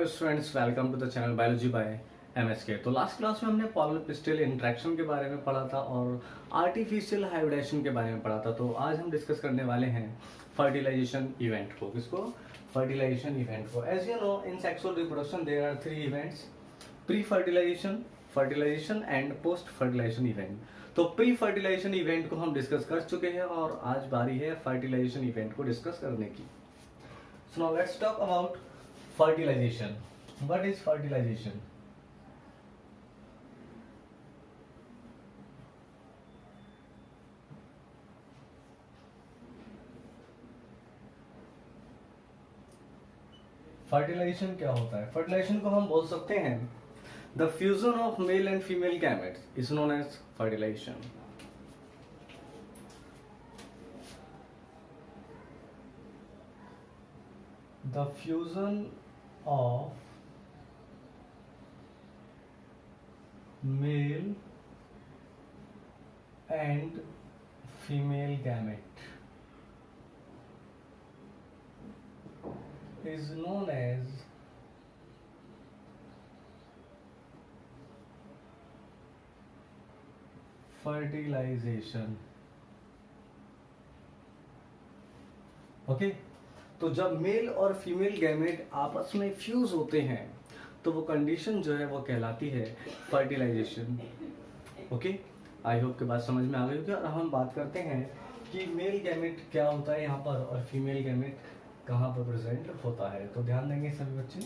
Hello students, welcome to the channel biology by MSK. तो last class में हमने pollen pistol interaction के बारे में पढ़ा था और आर्टिफिशियल हाइब्रिडेशन के बारे में पढ़ा था। तो आज हम डिस्कस करने वाले हैं फर्टिलाइजेशन इवेंट को। किसको? फर्टिलाइजेशन इवेंट को। As you know, in sexual reproduction there are 3 events: pre fertilization, fertilization and post fertilization event. तो प्री फर्टिलाइजेशन इवेंट को हम डिस्कस कर चुके हैं और आज बारी है फर्टिलाइजेशन इवेंट को डिस्कस करने की। So now let's talk about fertilization. What is fertilization? Fertilization क्या होता है? फर्टिलाइजेशन को हम बोल सकते हैं the fusion of male and female gametes is known as fertilization. The fusion of male and female gamete is known as fertilization. Okay? तो जब मेल और फीमेल गैमेट आपस में फ्यूज होते हैं तो वो कंडीशन जो है वो कहलाती है फर्टिलाइजेशन। ओके, आई होप के बात समझ में आ गई होगी। और हम बात करते हैं कि मेल गैमेट क्या होता है यहाँ पर और फीमेल गैमेट कहाँ पर प्रेजेंट होता है। तो ध्यान देंगे सभी बच्चे।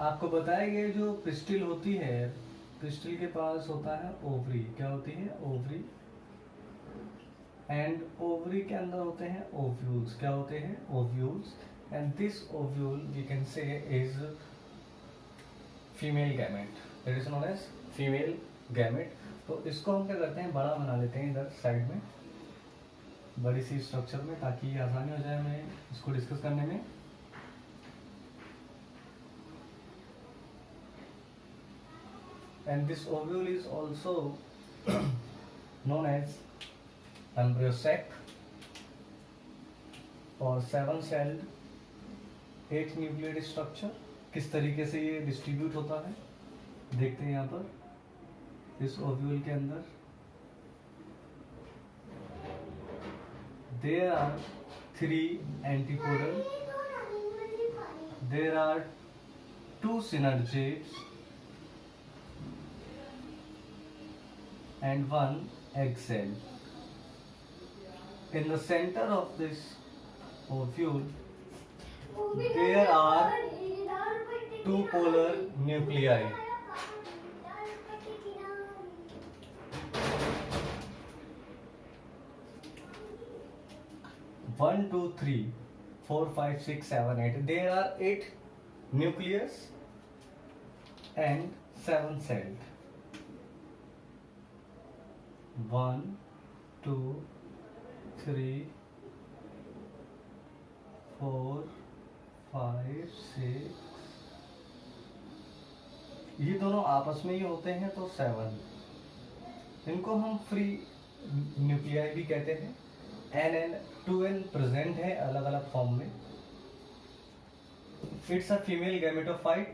आपको बताया गया जो पिस्टिल होती है, पिस्टिल के पास होता है ओवरी। क्या होती है? ओवरी। एंड ओवरी के अंदर होते हैं ओव्यूल्स। क्या होते हैं? Ovules. And this ovule we can say is female gamete, that is known as female gamete. तो इसको हम क्या करते हैं, बड़ा बना लेते हैं इधर साइड में, बड़ी सी स्ट्रक्चर में, ताकि आसानी हो जाए हमें इसको डिस्कस करने में। And this ovule is also known as embryo sac और 7-celled 8 nucleated structure। किस तरीके से ये डिस्ट्रीब्यूट होता है देखते हैं यहाँ पर। इस ओव्यूल के अंदर there are 3 antipodal, there are 2 synergids and 1 egg cell. In the center of this ovule there are 2 polar nuclei. One, two, three, 4, 5, 6, 7, 8. There are 8 nucleus and 7 cells. 1, 2, 3, 4, 5, 6। ये दोनों आपस में ही होते हैं तो 7। इनको हम फ्री न्यूक्लियाई भी कहते हैं। N 2N प्रेजेंट है अलग अलग फॉर्म में। It's a female gametophyte.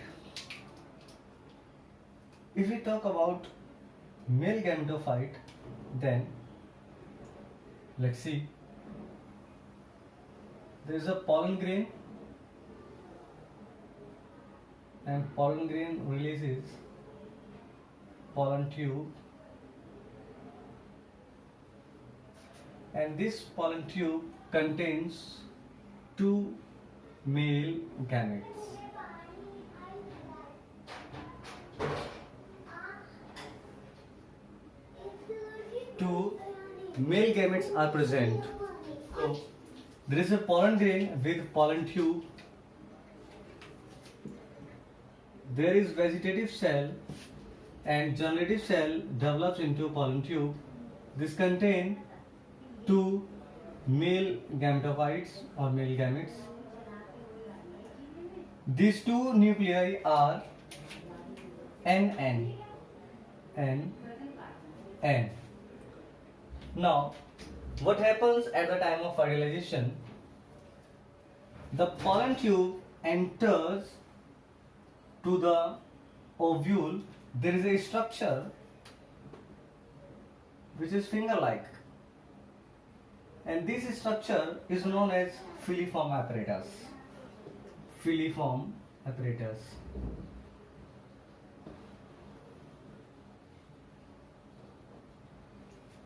If we talk about male gametophyte, then let's see, there is a pollen grain and pollen grain releases pollen tube, and this pollen tube contains 2 male gametes. Male gametes are present. So there is a pollen grain with pollen tube. There is vegetative cell and generative cell develops into pollen tube. This contain 2 male gametophytes or male gametes. These 2 nuclei are N N N N. Now, what happens at the time of fertilization? The pollen tube enters to the ovule. There is a structure which is finger-like, and this structure is known as filiform apparatus. Filiform apparatus.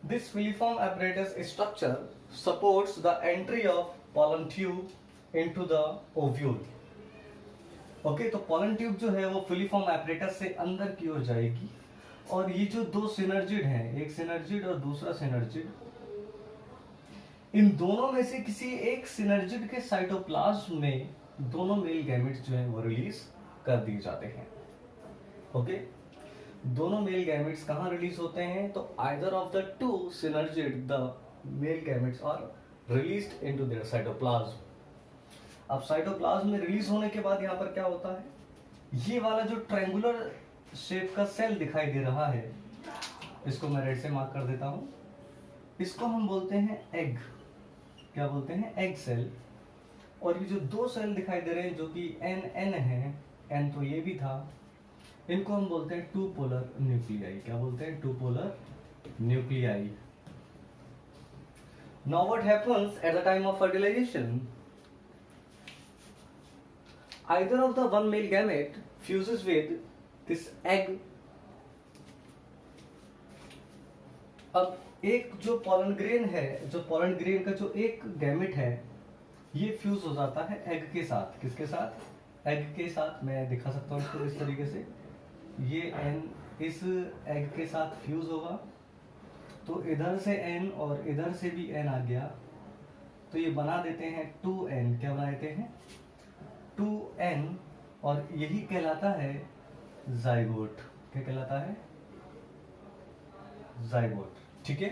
This filiform apparatus structure supports the entry of pollen tube into the ovule. Okay, तो pollen tube जो है वो filiform apparatus से अंदर की ओर जाएगी, और ये जो दो सिनर्जिड हैं, एक सिनर्जिड और दूसरा सिनर्जिड, इन दोनों में से किसी एक सिनर्जिड के साइटोप्लाज्म में दोनों मेल गैमेट्स जो हैं वो रिलीज कर दिए जाते हैं. ओके, दोनों मेल गैमेट्स कहाँ रिलीज होते हैं? तो either of the two synergid the male gametes are released into their cytoplasm. अब साइटोप्लाज्म में रिलीज होने के बाद यहाँ पर क्या होता है? ये वाला जो ट्रायंगुलर शेप का सेल दिखाई दे रहा है, इसको मैं रेड से मार्क कर देता हूं. इसको हम बोलते हैं एग. क्या बोलते हैं? Egg cell. और ये जो दो सेल दिखाई दे रहे हैं जो कि एन एन है, एन तो ये भी था, इनको हम बोलते हैं टू पोलर न्यूक्लियाई. क्या बोलते हैं? Two polar nuclei. Now what happens at the time of fertilization? Either of the one male gamete fuses with this egg. अब एक जो pollen grain है, जो pollen grain का जो एक गैमेट है, ये फ्यूज हो जाता है एग के साथ. किसके साथ? एग के साथ. मैं दिखा सकता हूँ इसको इस तरीके से. ये एन इस एग के साथ फ्यूज होगा, तो इधर से एन और इधर से भी एन आ गया, तो ये बना देते हैं 2n. क्या बना देते हैं? 2n. और यही कहलाता है जाइगोट. क्या कहलाता है? जाइगोट. ठीक है,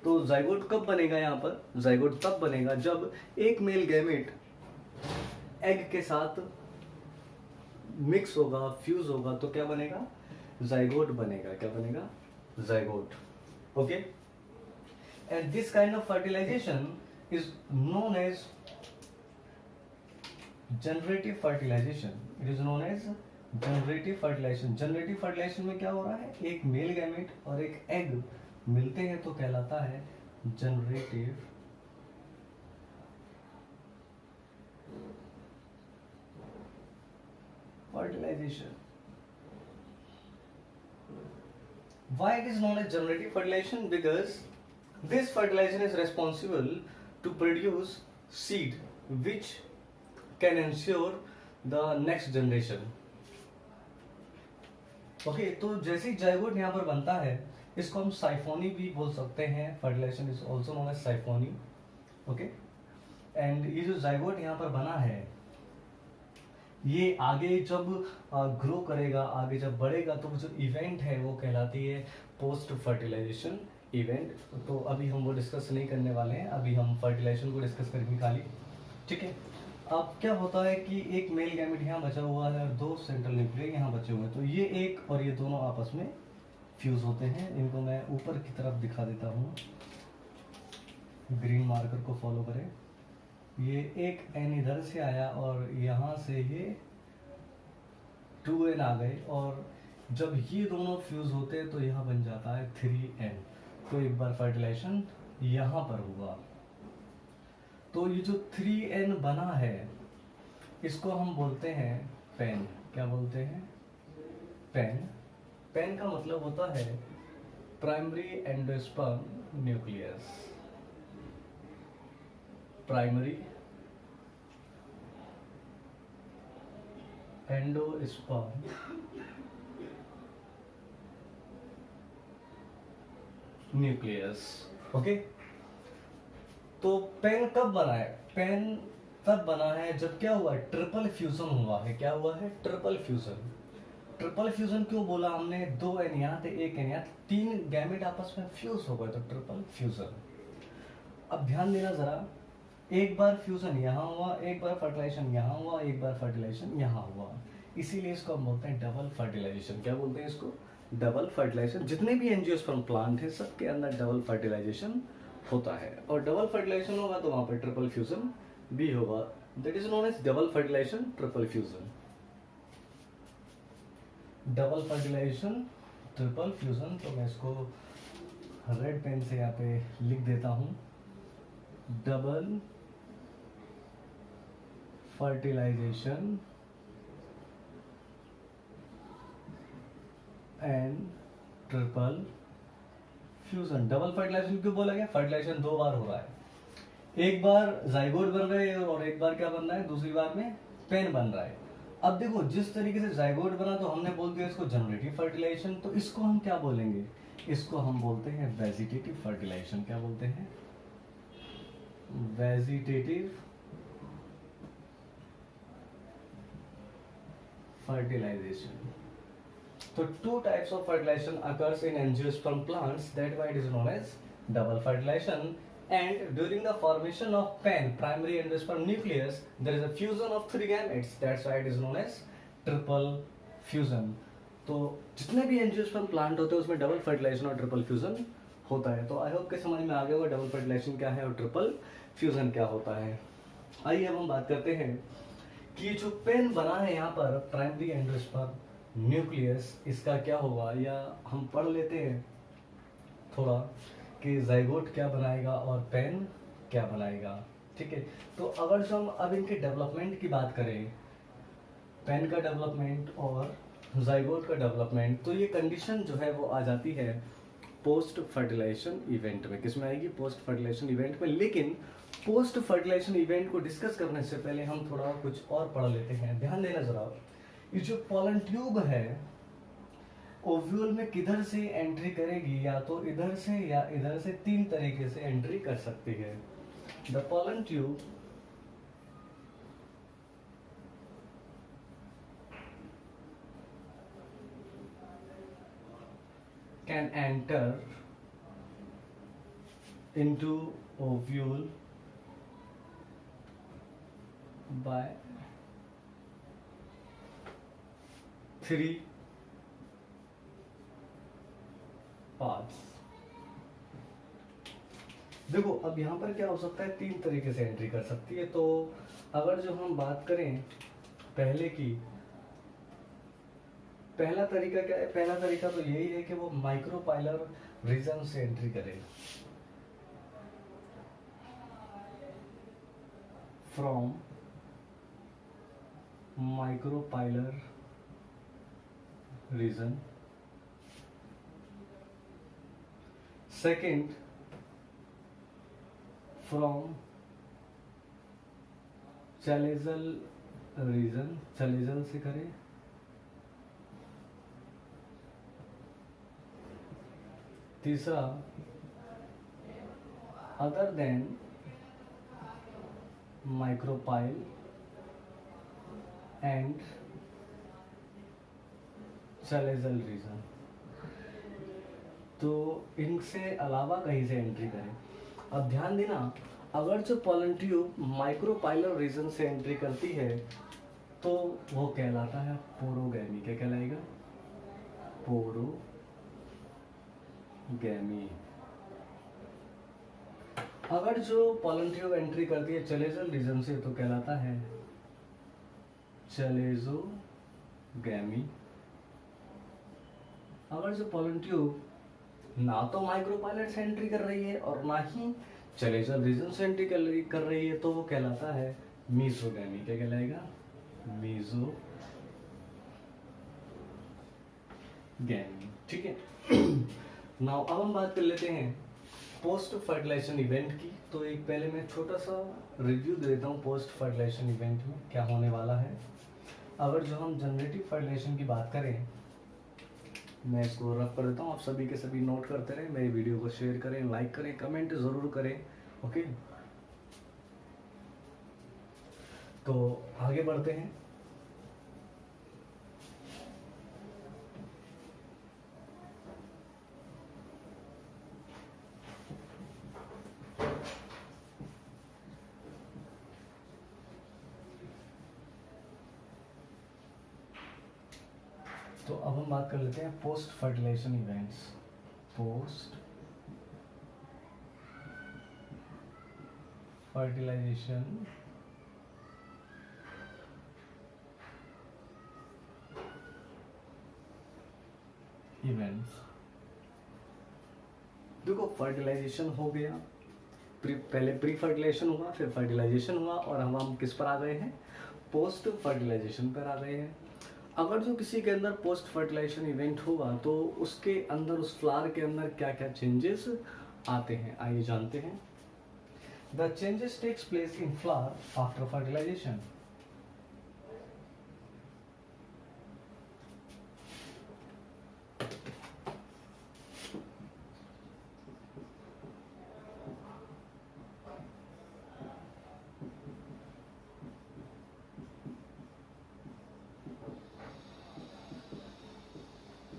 तो जाइगोट कब बनेगा? यहाँ पर जाइगोट तब बनेगा जब एक मेल गैमेट एग के साथ मिक्स होगा, फ्यूज होगा, तो क्या बनेगा? जाइगोट बनेगा. क्या बनेगा? Zygote. Okay, and this kind of fertilization is known as generative fertilization. It is known as generative fertilization. Generative fertilization में क्या हो रहा है? एक मेल गैमेट और एक एग मिलते हैं तो कहलाता है generative fertilization. Why it is known as generative fertilization? Because this fertilization is responsible to produce seed which can ensure the next generation. Okay, तो जैसे ही जाइगोट यहाँ पर बनता है, इसको हम साइफोनी भी बोल सकते हैं. Fertilization is also known as siphony. Okay, and ये जो जाइगोट यहाँ पर बना है, ये आगे जब ग्रो करेगा, आगे जब बढ़ेगा, तो जो इवेंट है वो कहलाती है पोस्ट फर्टिलाइजेशन इवेंट. तो अभी हम वो डिस्कस नहीं करने वाले हैं, अभी हम फर्टिलाइजेशन को डिस्कस करेंगे खाली. ठीक है, अब क्या होता है कि एक मेल गैमेट यहाँ बचा हुआ है और दो सेंट्रल न्यूक्लियर यहाँ बचे हुए हैं, तो ये एक और ये दोनों आपस में फ्यूज होते हैं. इनको मैं ऊपर की तरफ दिखा देता हूँ, ग्रीन मार्कर को फॉलो करें. ये एक एन इधर से आया और यहाँ से ये 2n आ गए, और जब ये दोनों फ्यूज होते हैं तो यहाँ बन जाता है 3n. तो एक बार फर्टिलाइजेशन यहाँ पर हुआ, तो ये जो 3n बना है, इसको हम बोलते हैं पेन. क्या बोलते हैं? पेन. पेन का मतलब होता है primary endosperm nucleus. Primary endosperm nucleus. Okay, तो पेन कब बना है? पेन तब बना है जब क्या हुआ? ट्रिपल फ्यूजन हुआ है. क्या हुआ है? Triple fusion. ट्रिपल फ्यूजन क्यों बोला हमने? 2n यहाँ थे, 1n यहाँ, 3 गैमेट आपस में फ्यूज हो गए, तो ट्रिपल फ्यूजन. अब ध्यान देना जरा, एक बार फ्यूजन यहाँ हुआ, एक बार फर्टिलाइजेशन यहाँ हुआ, एक बार फर्टिलाइजेशन यहाँ हुआ. इसीलिए इसको हम बोलते हैं डबल फर्टिलाइजेशन। क्या बोलते हैं इसको? Double fertilization. जितने भी एंजियोस्पर्म प्लांट हैं सबके अंदर डबल फर्टिलाइजेशन होता है, और डबल फर्टिलाइजेशन होगा तो वहां पर ट्रिपल फ्यूजन भी होगा। That is known as double fertilization, triple fusion. Double fertilization, triple fusion. तो मैं इसको रेड पेन से यहाँ पे लिख देता हूं, double fertilization and triple fusion. Double fertilization क्यों बोला गया? फर्टिलाइजेशन 2 बार हो रहा है, एक बार जाइगोट बन रहा है और एक बार क्या बन रहा है, दूसरी बार में पेन बन रहा है। अब देखो, जिस तरीके से जाइगोट बना तो हमने बोल दिया इसको जनरेटिव फर्टिलाइजेशन, तो इसको हम क्या बोलेंगे? इसको हम बोलते हैं वेजिटेटिव फर्टिलाइजेशन। क्या बोलते हैं? Vegetative fertilization. So two types of fertilization occurs in angiosperm plants, that why it is known as double fertilization. And during the formation of pen, primary angiosperm nucleus, there is a fusion of 3 gametes, that's why it is known as triple fusion. तो जितने भी angiosperm plant होते हैं उसमें double fertilisation और triple fusion होता है। तो आई होप के समझ में आ गया होगा डबल फर्टिलाइजेशन क्या है और ट्रिपल फ्यूजन क्या होता है। आइए अब हम बात करते हैं कि जो पेन बना है यहाँ पर प्राइमरी एंजियोस्पर्म न्यूक्लियस, इसका क्या होगा, या हम पढ़ लेते हैं थोड़ा कि जाइगोट क्या बनाएगा और पेन क्या बनाएगा। ठीक है, तो अगर जो हम अब इनके डेवलपमेंट की बात करें, पेन का डेवलपमेंट और जाइगोट का डेवलपमेंट, तो ये कंडीशन जो है वो आ जाती है पोस्ट फर्टिलाइजेशन इवेंट में। किसमें आएगी? पोस्ट फर्टिलाइजेशन इवेंट में। लेकिन पोस्ट फर्टिलाइजेशन इवेंट को डिस्कस करने से पहले हम थोड़ा कुछ और पढ़ लेते हैं। ध्यान देना जरा, ये जो पॉलन ट्यूब है ओव्यूल में किधर से एंट्री करेगी? या तो इधर से या इधर से, 3 तरीके से एंट्री कर सकती है। The pollen tube can enter into ovule by 3 paths। देखो अब यहां पर क्या हो सकता है, 3 तरीके से एंट्री कर सकती है। तो अगर जो हम बात करें पहले की, पहला तरीका क्या है? पहला तरीका तो यही है कि वो माइक्रोपाइलर रीजन से एंट्री करे, from micropylar region. Second, from chalazal region, chalazal से करे। तीसरा, other than micropyle and chalazal region. तो इनसे अलावा कहीं से एंट्री करें। अब ध्यान देना, अगर जो पॉलन ट्यूब माइक्रोपाइलर रीजन से एंट्री करती है तो वो कहलाता है पोरोगैमी। क्या कहलाएगा? पोरोगैमी। अगर जो पॉलन ट्यूब एंट्री करती है चैलेजल रीजन से तो कहलाता है चैलेजोगैमी। अगर जो पॉलन ट्यूब ना तो माइक्रोपाइलर से एंट्री कर रही है और ना ही चैलेजल रीजन से एंट्री कर रही है तो वो कहलाता है मीसोगैमी। क्या कहलाएगा? मीसोगैमी। ठीक है। नाउ अब हम बात कर लेते हैं पोस्ट फर्टिलाइजेशन इवेंट की। तो एक पहले मैं छोटा सा रिव्यू दे देता हूँ पोस्ट फर्टिलाइजेशन इवेंट में क्या होने वाला है। अगर जो हम जनरेटिव फर्टिलाइजेशन की बात करें, मैं इसको रफ कर देता हूँ, आप सभी के सभी नोट करते रहें, मेरी वीडियो को शेयर करें, लाइक करें, कमेंट ज़रूर करें। ओके, तो आगे बढ़ते हैं। तो अब हम बात कर लेते हैं post fertilization events. Post fertilization events. देखो फर्टिलाइजेशन हो गया, पहले प्री फर्टिलाइजेशन हुआ, फिर फर्टिलाइजेशन हुआ, और हम किस पर आ गए हैं, पोस्ट फर्टिलाइजेशन पर आ गए हैं। अगर जो किसी के अंदर पोस्ट फर्टिलाइजेशन इवेंट हुआ तो उसके अंदर, उस फ्लावर के अंदर क्या क्या चेंजेस आते हैं, आइए जानते हैं। The changes takes place in flower after fertilization.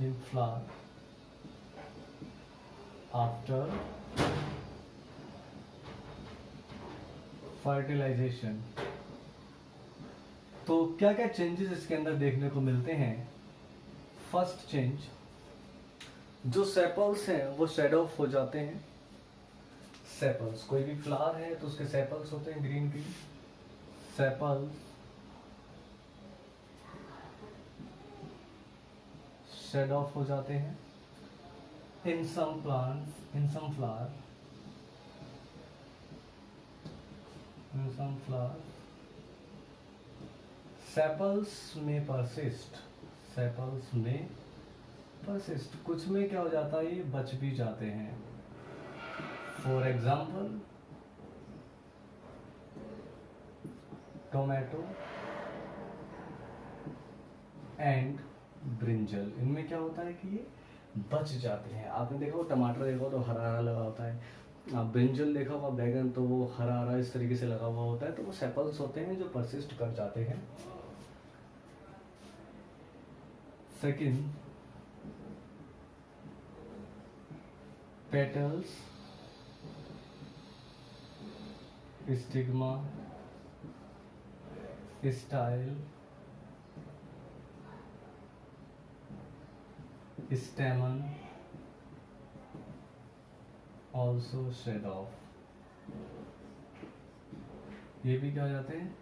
In flower after fertilization। तो क्या क्या चेंजेस इसके अंदर देखने को मिलते हैं। फर्स्ट चेंज, जो सेपल्स हैं वो शेड ऑफ हो जाते हैं। सेपल्स, कोई भी फ्लावर है तो उसके सेपल्स होते हैं green green, sepals shed off हो जाते हैं। In some plants, in some flower, in some flower sepals में परसिस्ट, सेपल्स में परसिस्ट, कुछ में क्या हो जाता है, ये बच भी जाते हैं। For example tomato and brinjal, इनमें क्या होता है कि ये बच जाते हैं। आपने देखा हो टमाटर देखा हो तो हरा हरा लगा होता है, आप ब्रिंजल देखा होगा बैगन तो वो हरा हरा इस तरीके से लगा हुआ होता है, तो वो सेपल्स होते हैं जो परसिस्ट कर जाते हैं। Second, petals, stigma, style, stamen also shed off, ये भी क्या हो जाते हैं,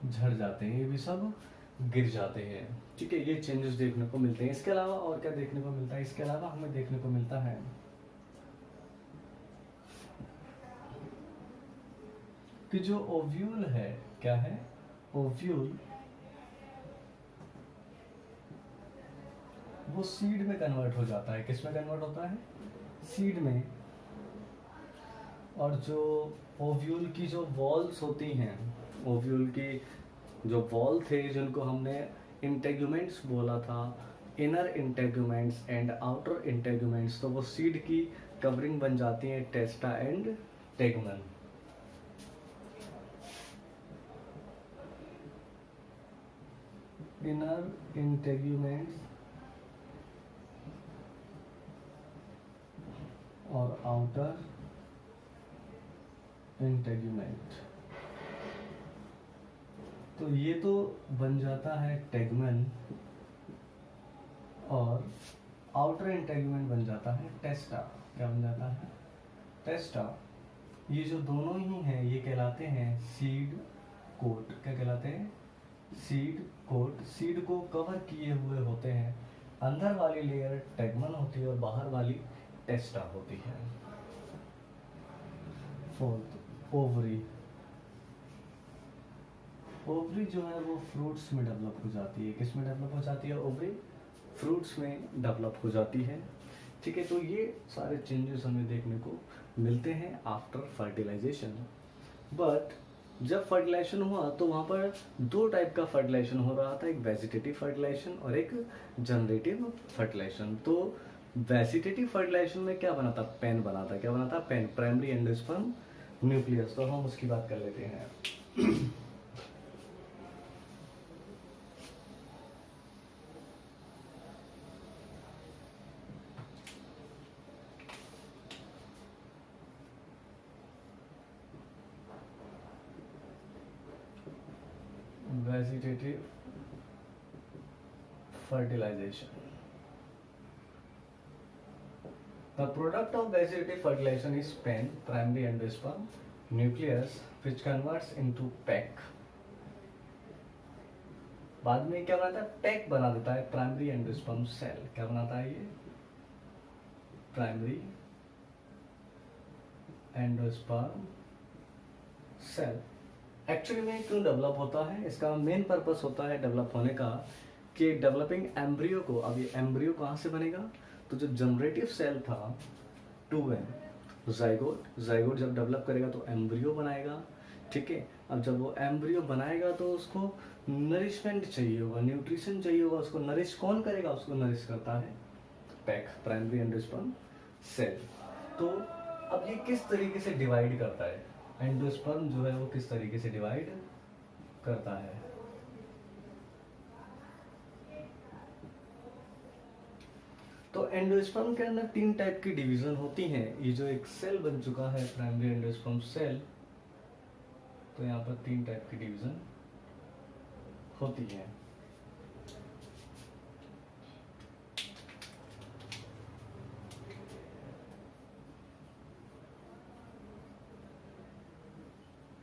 झड़ जाते हैं, ये भी सब गिर जाते हैं। ठीक है, ये चेंजेस देखने को मिलते हैं। इसके अलावा और क्या देखने को मिलता है, इसके अलावा हमें देखने को मिलता है कि जो ओव्यूल है, क्या है, ओव्यूल वो सीड में कन्वर्ट हो जाता है। किस में कन्वर्ट होता है, सीड में। और जो ओव्यूल की जो वॉल्स होती हैं, ओव्यूल की जो वॉल थे जिनको हमने इंटेग्यूमेंट्स बोला था, inner integuments and outer integuments, तो वो सीड की कवरिंग बन जाती है, टेस्टा एंड टेगुमेन। इनर इंटेग्यूमेंट्स और आउटर इंटेग्यूमेंट, तो ये तो बन जाता है टेगमेन, और आउटर इंटेग्यूमेंट बन जाता है टेस्टा। क्या बन जाता है, टेस्टा। ये जो दोनों ही हैं ये कहलाते हैं सीड कोट। क्या कहलाते हैं, सीड कोट। सीड को कवर किए हुए होते हैं, अंदर वाली लेयर टेगमन होती है और बाहर वाली टेस्टा होती है। Fourth, ovary. ओवरी जो है वो फ्रूट्स में डेवलप हो जाती है। किस में डेवलप हो जाती है, ओवरी फ्रूट्स में डेवलप हो जाती है। ठीक है, तो ये सारे चेंजेस हमें देखने को मिलते हैं आफ्टर फर्टिलाइजेशन। बट जब फर्टिलाइजेशन हुआ तो वहाँ पर दो टाइप का फर्टिलाइजेशन हो रहा था, एक वेजिटेटिव फर्टिलाइजेशन और एक जनरेटिव फर्टिलाइजेशन। तो वेजिटेटिव फर्टिलाइजेशन में क्या बना था, पेन बना था। क्या बना था, पेन, प्राइमरी एंडोस्पर्म न्यूक्लियस। तो हम उसकी बात कर लेते हैं। Vegetative fertilization. The product of vegetative fertilization is pen, primary endosperm nucleus, which converts into PEC. बाद में क्या बनाता है? PEC बना देता है, प्राइमरी एंडोस्पर्म सेल. क्या बनाता है ये? Primary endosperm cell. एक्चुअली में क्यों डेवलप होता है? इसका मेन पर्पस होता है डेवलप होने का कि डेवलपिंग एम्ब्रियो को, अब ये एम्ब्रियो कहाँ से बनेगा? तो जो जनरेटिव सेल था 2n जाइगोट, जाइगोट जब डेवलप करेगा तो एम्ब्रियो बनाएगा. ठीक है, अब जब वो एम्ब्रियो बनाएगा तो उसको नरिशमेंट चाहिए होगा, न्यूट्रिशन चाहिए होगा. उसको नरिश कौन करेगा? उसको नरिश करता है पैक, प्राइमरी एंडोस्पर्म सेल. तो अब ये किस तरीके से डिवाइड करता है? एंडोस्पर्म जो है वो किस तरीके से डिवाइड करता है? तो एंडोस्पर्म के अंदर 3 टाइप की डिवीजन होती हैं. ये जो एक सेल बन चुका है प्राइमरी एंडोस्पर्म सेल, तो यहाँ पर 3 टाइप की डिवीजन होती है.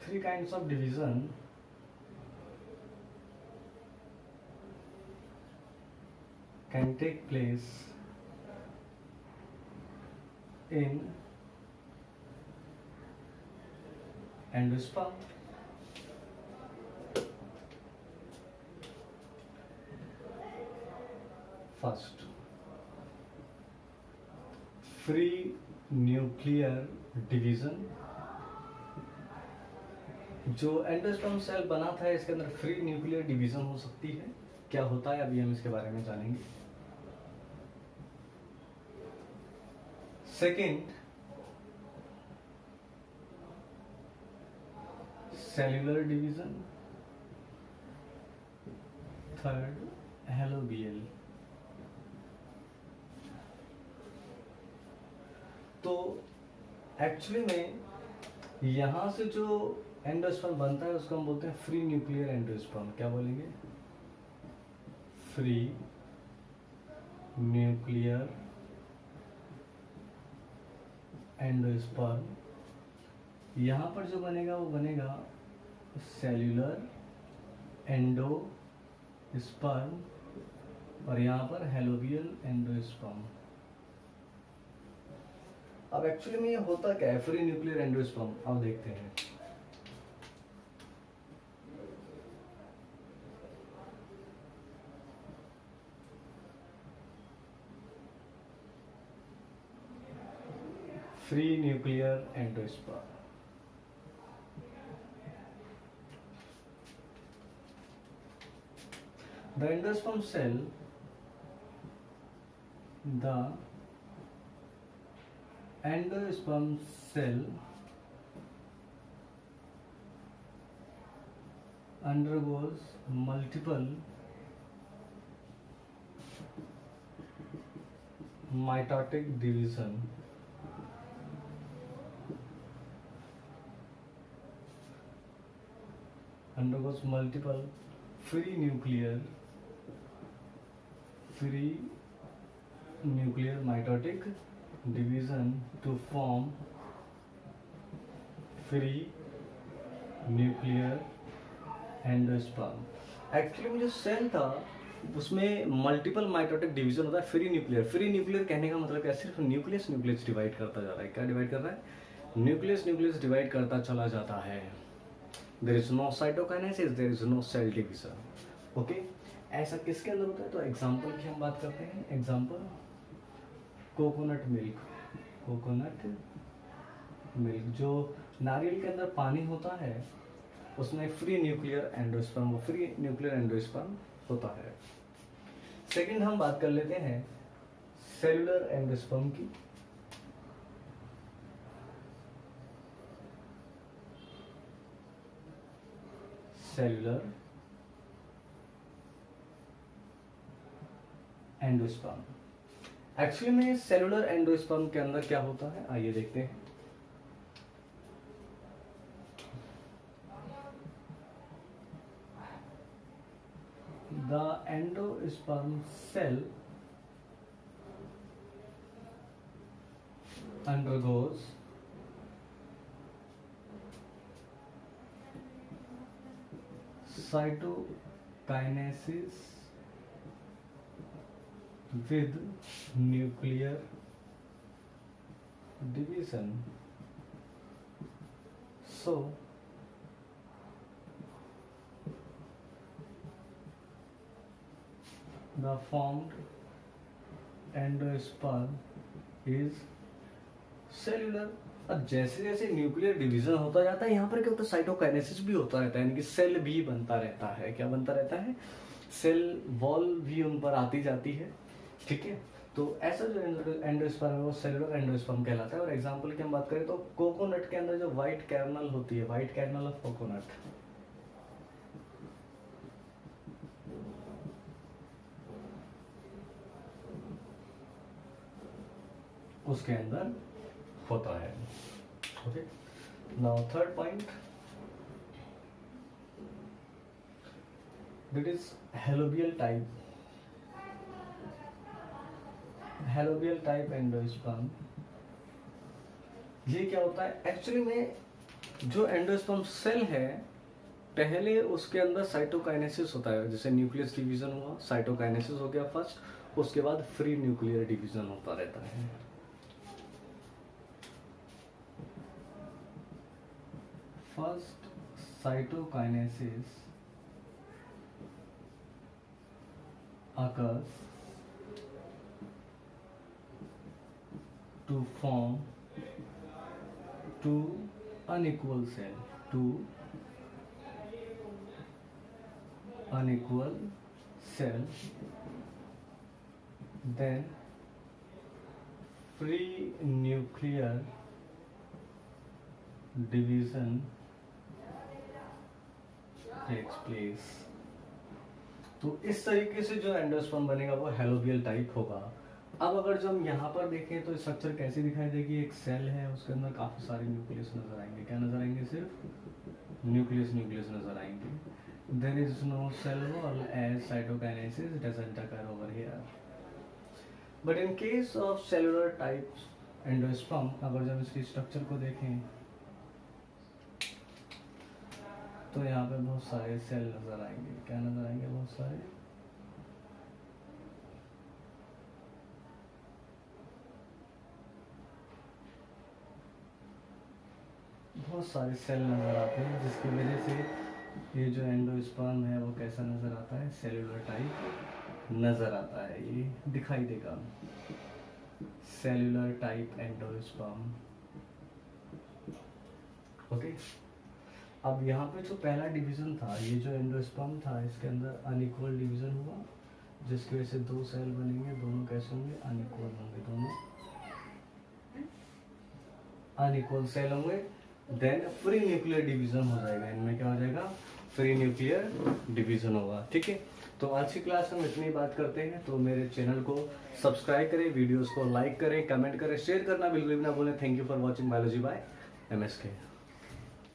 Three kinds of division can take place in endosperm. First, free nuclear division. जो एंडोस्पर्म सेल बना था इसके अंदर फ्री न्यूक्लियर डिवीजन हो सकती है. क्या होता है अभी हम इसके बारे में जानेंगे. Second, cellular division. Third, helobial. तो एक्चुअली में यहां से जो एंडोस्पर्म बनता है उसको हम बोलते हैं फ्री न्यूक्लियर एंडोस्पर्म. क्या बोलेंगे? Free nuclear endosperm. यहां पर जो बनेगा वो बनेगा सेल्यूलर एंडोस्पर्म और यहां पर हेलोबियल एंडोस्पर्म. अब एक्चुअली में ये होता क्या है फ्री न्यूक्लियर एंडोस्पर्म? अब देखते हैं. Free nuclear endosperm. The endosperm cell, the endosperm cell undergoes multiple mitotic division. Undergoes multiple free nuclear mitotic division to form free nuclear endosperm. Actually में जो सेल था उसमें मल्टीपल माइटोटिक डिवीजन होता है. Free nuclear, free nuclear कहने का मतलब क्या? सिर्फ न्यूक्लियस डिवाइड करता जा रहा है. क्या डिवाइड कर रहा है? न्यूक्लियस डिवाइड करता चला जाता है. There is no cytokinesis, there is no cell division. Okay, ऐसा किसके अंदर होता है? तो एग्जांपल की हम बात करते हैं. Example coconut milk. Coconut milk जो नारियल के अंदर पानी होता है उसमें फ्री न्यूक्लियर एंडोस्पर्म होता है. सेकंड हम बात कर लेते हैं सेलुलर एंडोस्पर्म की. Cellular endosperm. एक्चुअली में सेलुलर एंडोस्पर्म के अंदर क्या होता है आइए देखते हैं. The the endosperm cell undergoes cytokinesis with nuclear division. So the formed endosperm is cellular. अब जैसे जैसे न्यूक्लियर डिवीजन होता जाता है यहाँ पर क्या होता है, साइटोकाइनेसिस भी होता रहता है, यानी कि सेल भी बनता रहता है. क्या बनता रहता है? सेल वॉल भी उन पर आती जाती है. ठीक है, तो ऐसा जो एंडोस्पर्म है वो सेलुलर एंडोस्पर्म कहलाता है. और एग्जांपल की हम बात करें तो कोकोनट के अंदर जो व्हाइट कैरनल होती है, व्हाइट कैरनल ऑफ कोकोनट, उसके अंदर होता है. Okay, now third point, that is helobial type. Helobial type endosperm, ये क्या होता है एक्चुअली में? जो एंडोस्पर्म सेल है पहले उसके अंदर साइटोकाइनेसिस होता है. जैसे न्यूक्लियस डिवीजन हुआ, साइटोकाइनेसिस हो गया फर्स्ट, उसके बाद फ्री न्यूक्लियर डिवीजन होता रहता है. First cytokinesis occurs to form two unequal cell, then free nuclear division takes place. तो इस तरीके से जो एंडोस्पर्म बनेगा वो हेलोबियल टाइप होगा. अब अगर जो हम यहाँ पर देखें तो स्ट्रक्चर कैसी दिखाई देगी? एक सेल है, उसके अंदर काफी सारे न्यूक्लियस नजर आएंगे. क्या नजर आएंगे? सिर्फ न्यूक्लियस नजर आएंगे. There is no cell wall as cytokinesis doesn't occur over here. But in case of cellular type endosperm, अगर जब इसकी स्ट्रक्चर को देखें तो यहाँ पे बहुत सारे सेल नजर आएंगे. क्या नजर आएंगे? बहुत सारे सेल नजर आते हैं, जिसकी वजह से ये जो एंडोस्पर्म है वो कैसा नजर आता है? सेलुलर टाइप नजर आता है. ये दिखाई देगा सेलुलर टाइप एंडोस्पर्म. ओके, अब यहाँ पे जो पहला डिवीजन था, ये जो एंडोस्पर्म था, इसके अंदर अनइक्वल डिवीजन हुआ, जिसकी वजह से दो सेल बनेंगे. दोनों कैसे होंगे? अनइक्वल होंगे. दोनों अनइक्वल सेल होंगे. देन फ्री न्यूक्लियर डिवीजन हो जाएगा. इनमें क्या हो जाएगा? फ्री न्यूक्लियर डिवीजन होगा. ठीक है, तो आज की क्लास में इतनी बात करते हैं. तो मेरे चैनल को सब्सक्राइब करें, वीडियोस को लाइक करें, कमेंट करें, शेयर करना बिल्कुल भी ना भूलें. Thank you for watching biology by MSK.